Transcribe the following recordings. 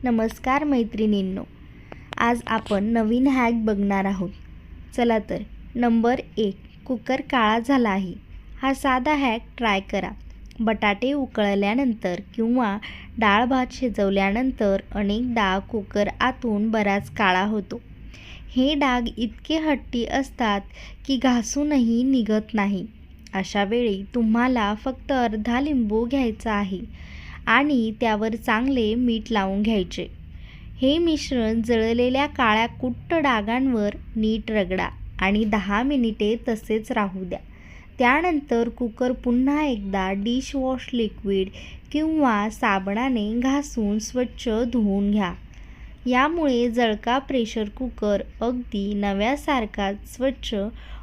नमस्कार मैत्रिणींनो, आज आपण नवीन हॅक बघणार आहोत. चला तर. नंबर 1, कुकर काळा झाला आहे. हा साधा हॅक ट्राय करा. बटाटे उकळल्यानंतर किंवा डाळ भात शिजवल्यानंतर अनेकदा कुकर आतून बराच काळा होतो. हे डाग इतके हट्टी असतात की घासूनही निघत नाही. अशा वेळी तुम्हाला फक्त अर्धा लिंबू घ्यायचा आहे आणि त्यावर चांगले मीठ लावून घ्यायचे. हे मिश्रण जळलेल्या काळ्या कुट्ट डागांवर नीट रगडा आणि 10 मिनिटे तसेच राहू द्या. त्यानंतर कुकर पुन्हा एकदा डिशवॉश लिक्विड किंवा साबणाने घासून स्वच्छ धुवून घ्या. यामुळे जळका प्रेशर कुकर अगदी नव्यासारखा स्वच्छ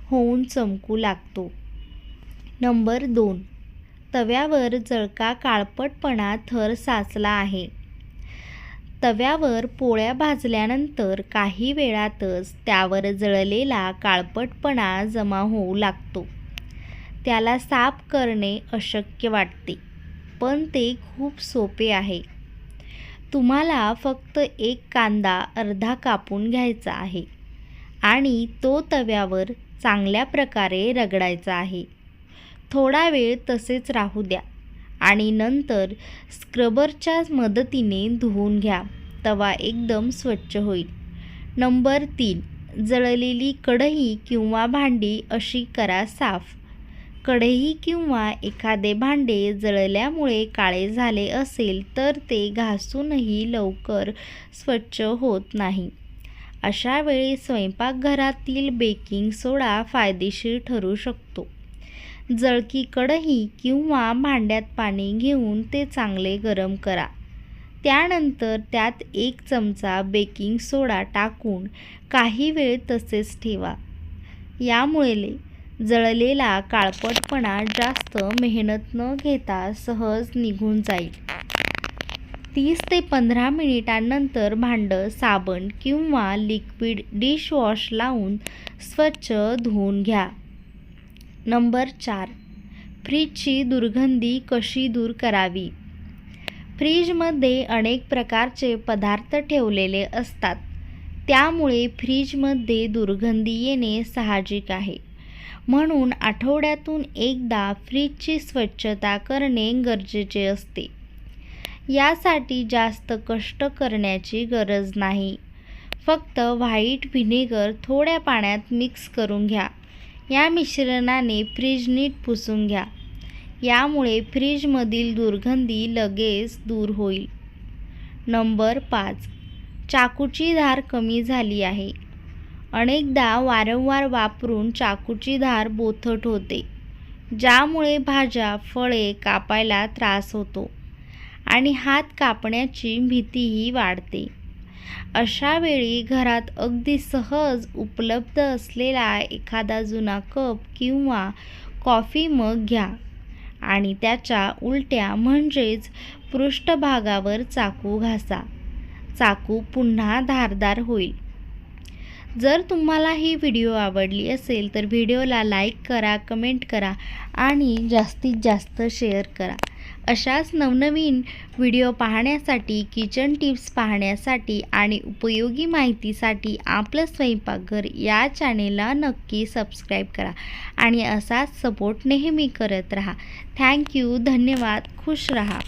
होऊन चमकू लागतो. नंबर 2, तव्यावर जळका काळपटपणा थर साचला आहे. तव्यावर पोळ्या भाजल्यानंतर काही वेळातच त्यावर जळलेला काळपटपणा जमा होऊ लागतो. त्याला साफ करणे अशक्य वाटते, पण ते खूप सोपे आहे. तुम्हाला फक्त एक कांदा अर्धा कापून घ्यायचा आहे आणि तो तव्यावर चांगल्या प्रकारे रगडायचा आहे. थोडा वेळ तसेच राहू द्या आणि नंतर स्क्रबरच्या मदतीने धुवून घ्या. तवा एकदम स्वच्छ होईल. नंबर 3, जळलेली कढई किंवा भांडी अशी करा साफ. कढई किंवा एखादे भांडे जळल्यामुळे काळे झाले असेल तर ते घासूनही लवकर स्वच्छ होत नाही. अशा वेळी स्वयंपाकघरातील बेकिंग सोडा फायदेशीर ठरू शकतो. जळकी कढई किंवा भांड्यात पाणी घेऊन ते चांगले गरम करा. त्यानंतर त्यात 1 चमचा बेकिंग सोडा टाकून काही वेळ तसेच ठेवा. यामुळे जळलेला काळपटपणा जास्त मेहनत न घेता सहज निघून जाईल. 30 ते 15 मिनिटांनंतर भांडं साबण किंवा लिक्विड डिशवॉश लावून स्वच्छ धुवून घ्या. नंबर 4, फ्रीजची दुर्गंधी कशी दूर करावी. फ्रीजमध्ये अनेक प्रकारचे पदार्थ ठेवलेले असतात. त्यामुळे फ्रीजमध्ये दुर्गंधी येणे साहजिक आहे. म्हणून आठवड्यातून एकदा फ्रीजची स्वच्छता करणे गरजेचे असते. यासाठी जास्त कष्ट करण्याची गरज नाही. फक्त व्हाईट व्हिनेगर थोड्या पाण्यात मिक्स करून घ्या. या मिश्रणाने फ्रीज नीट पुसून घ्या. यामुळे फ्रीजमधील दुर्गंधी लगेच दूर होईल. नंबर 5, चाकूची धार कमी झाली आहे. अनेकदा वारंवार वापरून चाकूची धार बोथट होते, ज्यामुळे भाज्या, फळे कापायला त्रास होतो आणि हात कापण्याची भीतीही वाढते. अशा वेळी घरात अगदी सहज उपलब्ध असलेला एखादा जुना कप किंवा कॉफी मग घ्या आणि त्याच्या उलट्या म्हणजेच पृष्ठभागावर चाकू घासा. चाकू पुन्हा धारदार होईल. जर तुम्हाला ही व्हिडिओ आवडली असेल तर व्हिडिओला लाईक करा, कमेंट करा आणि जास्तीत जास्त शेअर करा. अशाच नवनवीन व्हिडिओ पाहण्यासाठी, किचन टिप्स पाहण्यासाठी आणि उपयोगी माहितीसाठी आपलं स्वयंपाकघर या चॅनेलला नक्की सबस्क्राईब करा आणि असाच सपोर्ट नेहमी करत राहा. थँक्यू. धन्यवाद. खुश रहा.